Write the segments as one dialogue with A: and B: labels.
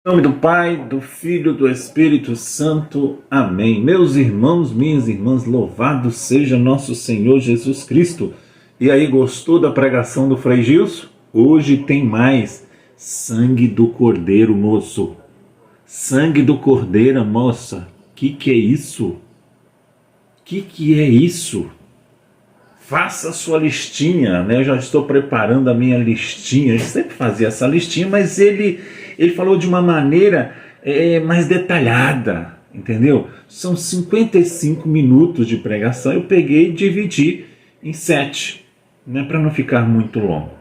A: Em nome do Pai, do Filho, do Espírito Santo. Amém. Meus irmãos, minhas irmãs, louvado seja nosso Senhor Jesus Cristo. E aí, gostou da pregação do Frei Gilson? Hoje tem mais. Sangue do Cordeiro, moço. Sangue do Cordeiro, moça. Que é isso? Que é isso? Faça a sua listinha, né? Eu já estou preparando a minha listinha. Eu sempre fazia essa listinha, mas ele falou de uma maneira mais detalhada, entendeu? São 55 minutos de pregação. Eu peguei e dividi em 7, né? Para não ficar muito longo.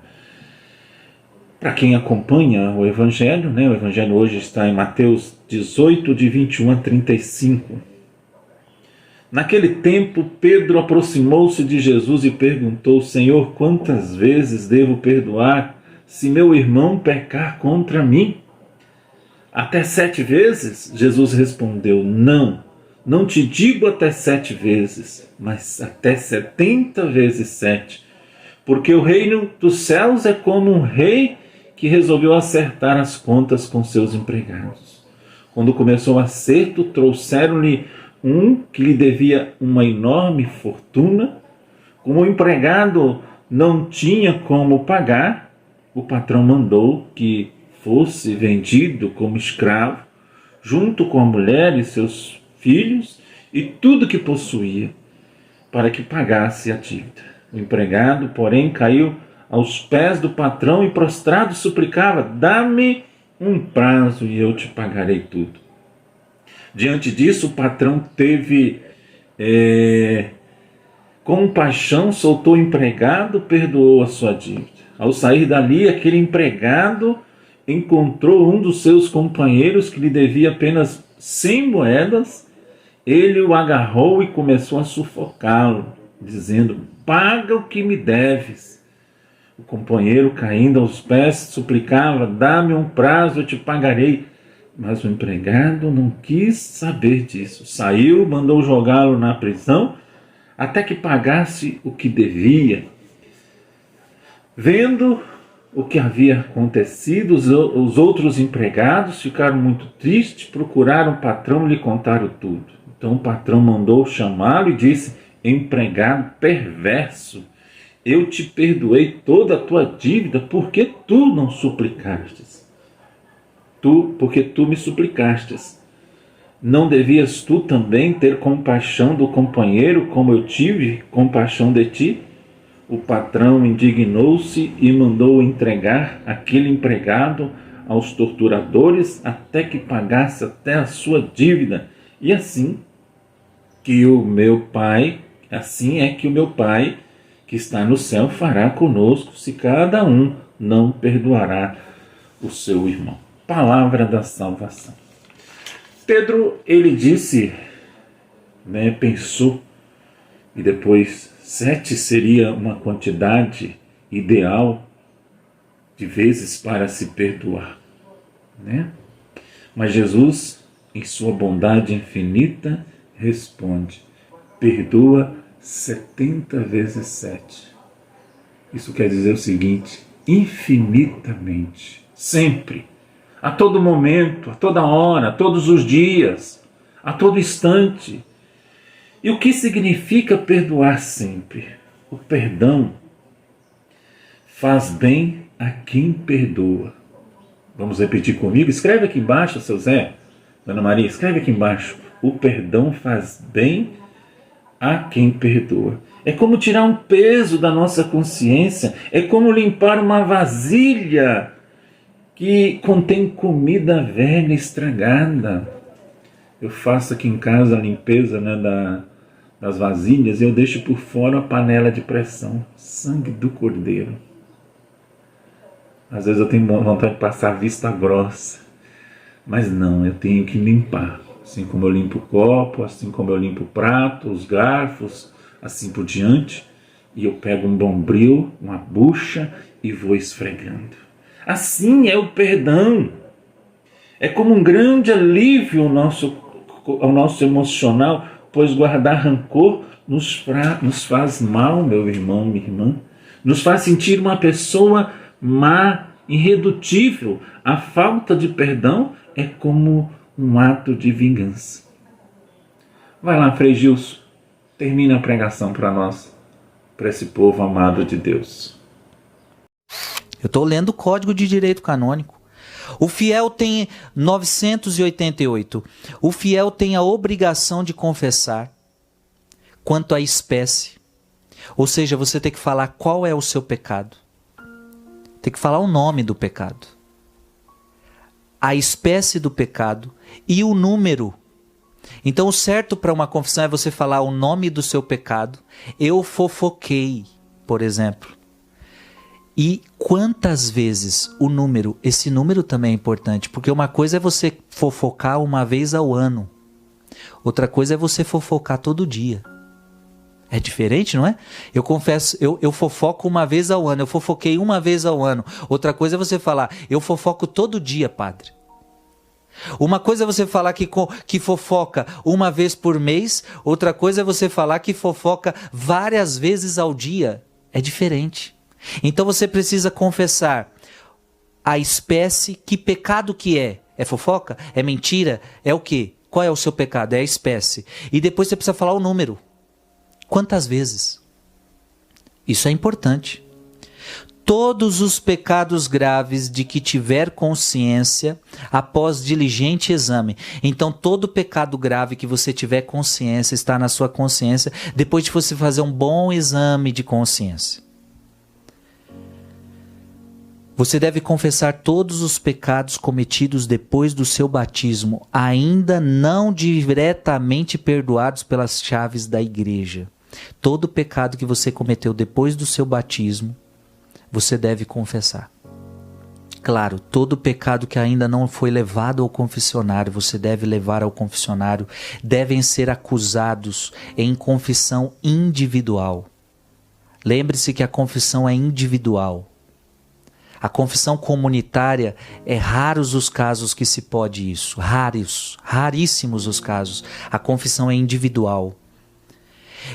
A: Para quem acompanha o Evangelho, né? O Evangelho hoje está em Mateus 18, de 21 a 35. Naquele tempo, Pedro aproximou-se de Jesus e perguntou: Senhor, quantas vezes devo perdoar se meu irmão pecar contra mim? Até 7 vezes? Jesus respondeu: Não te digo até 7 vezes, mas até 70 vezes 7. Porque o reino dos céus é como um rei que resolveu acertar as contas com seus empregados. Quando começou o acerto, trouxeram-lhe um que lhe devia uma enorme fortuna. Como o empregado não tinha como pagar, o patrão mandou que fosse vendido como escravo, junto com a mulher e seus filhos e tudo que possuía, para que pagasse a dívida. O empregado, porém, caiu aos pés do patrão e prostrado suplicava: dá-me um prazo e eu te pagarei tudo. Diante disso, o patrão teve compaixão, soltou o empregado, perdoou a sua dívida. Ao sair dali, aquele empregado encontrou um dos seus companheiros que lhe devia apenas 100 moedas. Ele o agarrou e começou a sufocá-lo, dizendo: paga o que me deves. O companheiro, caindo aos pés, suplicava: dá-me um prazo, eu te pagarei. Mas o empregado não quis saber disso. Saiu, mandou jogá-lo na prisão até que pagasse o que devia. Vendo o que havia acontecido, os outros empregados ficaram muito tristes, procuraram o patrão e lhe contaram tudo. Então o patrão mandou chamá-lo e disse: empregado perverso, eu te perdoei toda a tua dívida, porque tu não suplicastes. Porque tu me suplicastes. Não devias tu também ter compaixão do companheiro, como eu tive compaixão de ti? O patrão indignou-se e mandou entregar aquele empregado aos torturadores até que pagasse até a sua dívida. E assim é que o meu Pai que está no céu fará conosco, se cada um não perdoará o seu irmão. Palavra da salvação. Pedro, ele disse, pensou, e depois 7 seria uma quantidade ideal de vezes para se perdoar, Mas Jesus, em sua bondade infinita, responde: perdoa 70 vezes 7. Isso quer dizer o seguinte: infinitamente, sempre, a todo momento, a toda hora, todos os dias, a todo instante. E o que significa perdoar sempre? O perdão faz bem a quem perdoa. Vamos repetir comigo? Escreve aqui embaixo, seu Zé, Dona Maria, escreve aqui embaixo. O perdão faz bem a quem perdoa. É como tirar um peso da nossa consciência, é como limpar uma vasilha que contém comida velha, estragada. Eu faço aqui em casa a limpeza das vasilhas e eu deixo por fora a panela de pressão. Sangue do Cordeiro. Às vezes eu tenho vontade de passar vista grossa, mas não, eu tenho que limpar. Assim como eu limpo o copo, assim como eu limpo o prato, os garfos, assim por diante. E eu pego um bombril, uma bucha e vou esfregando. Assim é o perdão. É como um grande alívio ao nosso emocional, pois guardar rancor nos faz mal, meu irmão, minha irmã. Nos faz sentir uma pessoa má, irredutível. A falta de perdão é como um ato de vingança. Vai lá, Frei Gilson, termina a pregação para nós, para esse povo amado de Deus.
B: Eu estou lendo o Código de Direito Canônico. O fiel tem 988. O fiel tem a obrigação de confessar quanto à espécie. Ou seja, você tem que falar qual é o seu pecado. Tem que falar o nome do pecado, a espécie do pecado e o número. Então, o certo para uma confissão é você falar o nome do seu pecado. Eu fofoquei, por exemplo. E quantas vezes o número, esse número também é importante, porque uma coisa é você fofocar uma vez ao ano, outra coisa é você fofocar todo dia. É diferente, não é? Eu confesso, eu fofoco uma vez ao ano, eu fofoquei uma vez ao ano. Outra coisa é você falar, eu fofoco todo dia, padre. Uma coisa é você falar que fofoca uma vez por mês, outra coisa é você falar que fofoca várias vezes ao dia. É diferente. Então você precisa confessar a espécie, que pecado que é. É fofoca? É mentira? É o quê? Qual é o seu pecado? É a espécie. E depois você precisa falar o número. Quantas vezes? Isso é importante. Todos os pecados graves de que tiver consciência após diligente exame. Então, todo pecado grave que você tiver consciência, está na sua consciência, depois de você fazer um bom exame de consciência. Você deve confessar todos os pecados cometidos depois do seu batismo, ainda não diretamente perdoados pelas chaves da igreja. Todo pecado que você cometeu depois do seu batismo, você deve confessar. Claro, todo pecado que ainda não foi levado ao confessionário, você deve levar ao confessionário, devem ser acusados em confissão individual. Lembre-se que a confissão é individual. A confissão comunitária, é raros os casos que se pode isso, raríssimos os casos. A confissão é individual.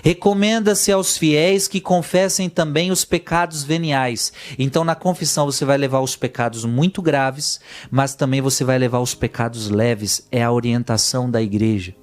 B: Recomenda-se aos fiéis que confessem também os pecados veniais. Então, na confissão você vai levar os pecados muito graves, mas também você vai levar os pecados leves. É a orientação da igreja.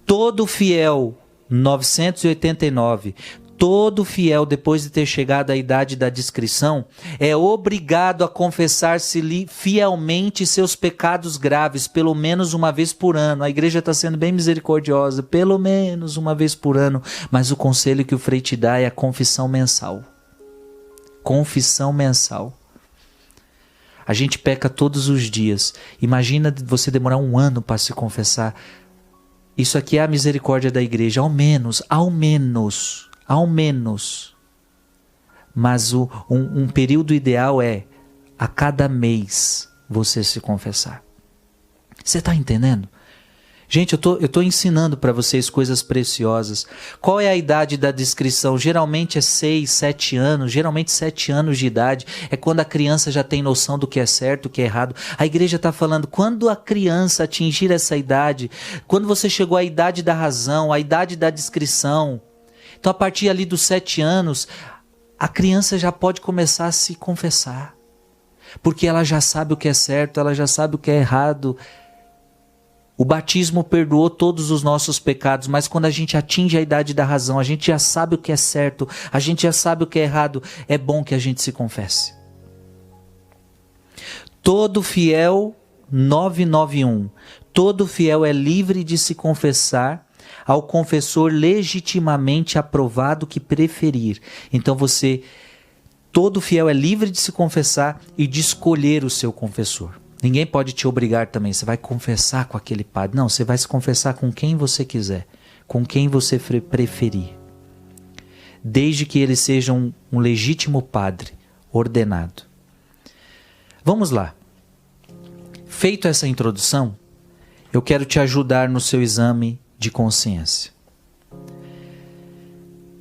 B: Todo fiel, 989, todo fiel, depois de ter chegado à idade da discrição, é obrigado a confessar-se fielmente seus pecados graves, pelo menos uma vez por ano. A igreja está sendo bem misericordiosa, pelo menos uma vez por ano. Mas o conselho que o Frei te dá é a confissão mensal. Confissão mensal. A gente peca todos os dias. Imagina você demorar um ano para se confessar. Isso aqui é a misericórdia da igreja, ao menos. Mas um período ideal é a cada mês você se confessar. Você está entendendo? Gente, eu tô ensinando para vocês coisas preciosas. Qual é a idade da discrição? Geralmente é 6, 7 anos. Geralmente 7 anos de idade é quando a criança já tem noção do que é certo, do que é errado. A igreja está falando, quando a criança atingir essa idade, quando você chegou à idade da razão, à idade da discrição, então a partir ali dos 7 anos, a criança já pode começar a se confessar. Porque ela já sabe o que é certo, ela já sabe o que é errado. O batismo perdoou todos os nossos pecados, mas quando a gente atinge a idade da razão, a gente já sabe o que é certo, a gente já sabe o que é errado, é bom que a gente se confesse. Todo fiel, 991, todo fiel é livre de se confessar ao confessor legitimamente aprovado que preferir. Então todo fiel é livre de se confessar e de escolher o seu confessor. Ninguém pode te obrigar também, você vai confessar com aquele padre. Não, você vai se confessar com quem você quiser, com quem você preferir. Desde que ele seja um legítimo padre, ordenado. Vamos lá. Feito essa introdução, eu quero te ajudar no seu exame de consciência.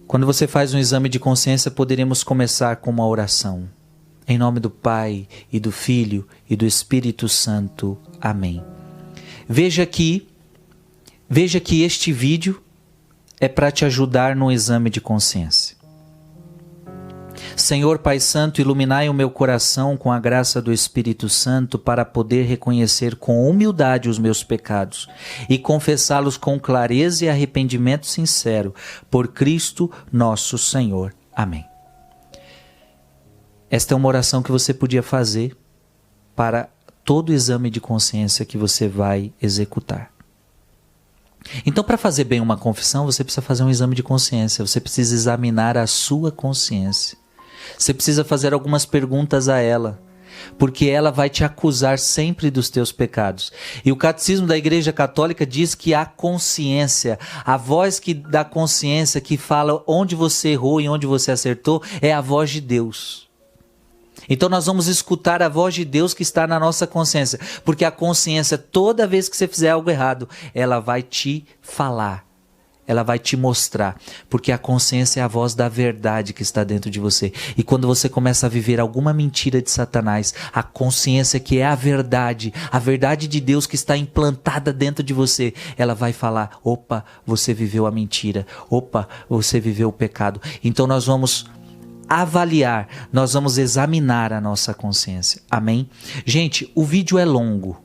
B: Quando você faz um exame de consciência, poderemos começar com uma oração. Em nome do Pai, e do Filho, e do Espírito Santo. Amém. Veja que este vídeo é para te ajudar no exame de consciência. Senhor Pai Santo, iluminai o meu coração com a graça do Espírito Santo para poder reconhecer com humildade os meus pecados e confessá-los com clareza e arrependimento sincero, por Cristo nosso Senhor. Amém. Esta é uma oração que você podia fazer para todo o exame de consciência que você vai executar. Então, para fazer bem uma confissão, você precisa fazer um exame de consciência, você precisa examinar a sua consciência. Você precisa fazer algumas perguntas a ela, porque ela vai te acusar sempre dos teus pecados. E o Catecismo da Igreja Católica diz que a consciência, a voz da consciência que fala onde você errou e onde você acertou, é a voz de Deus. Então nós vamos escutar a voz de Deus que está na nossa consciência, porque a consciência, toda vez que você fizer algo errado, ela vai te falar. Ela vai te mostrar, porque a consciência é a voz da verdade que está dentro de você. E quando você começa a viver alguma mentira de Satanás, a consciência que é a verdade de Deus que está implantada dentro de você, ela vai falar, opa, você viveu a mentira, opa, você viveu o pecado. Então nós vamos avaliar, nós vamos examinar a nossa consciência. Amém? Gente, o vídeo é longo.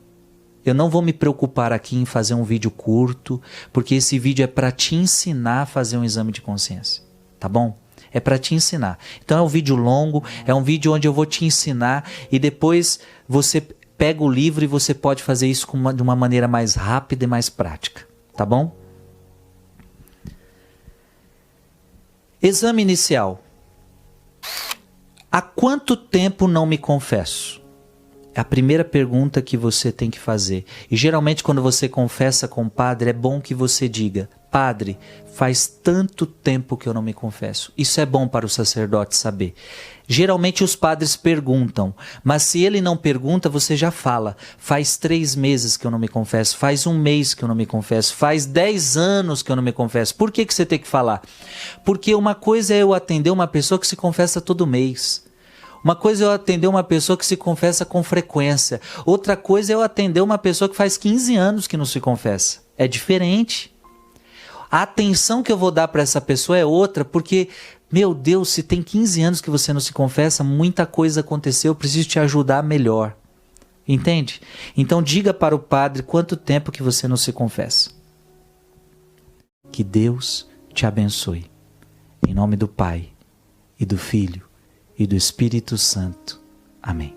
B: Eu não vou me preocupar aqui em fazer um vídeo curto, porque esse vídeo é para te ensinar a fazer um exame de consciência, tá bom? É para te ensinar. Então é um vídeo longo, é um vídeo onde eu vou te ensinar e depois você pega o livro e você pode fazer isso de uma maneira mais rápida e mais prática, tá bom? Exame inicial. Há quanto tempo não me confesso? É a primeira pergunta que você tem que fazer. E geralmente quando você confessa com o padre, é bom que você diga, padre, faz tanto tempo que eu não me confesso. Isso é bom para o sacerdote saber. Geralmente os padres perguntam, mas se ele não pergunta, você já fala. Faz 3 meses que eu não me confesso, faz 1 mês que eu não me confesso, faz 10 anos que eu não me confesso. Por que você tem que falar? Porque uma coisa é eu atender uma pessoa que se confessa todo mês. Uma coisa é eu atender uma pessoa que se confessa com frequência. Outra coisa é eu atender uma pessoa que faz 15 anos que não se confessa. É diferente. A atenção que eu vou dar para essa pessoa é outra, porque, meu Deus, se tem 15 anos que você não se confessa, muita coisa aconteceu, eu preciso te ajudar melhor. Entende? Então diga para o padre quanto tempo que você não se confessa. Que Deus te abençoe. Em nome do Pai, e do Filho, e do Espírito Santo. Amém.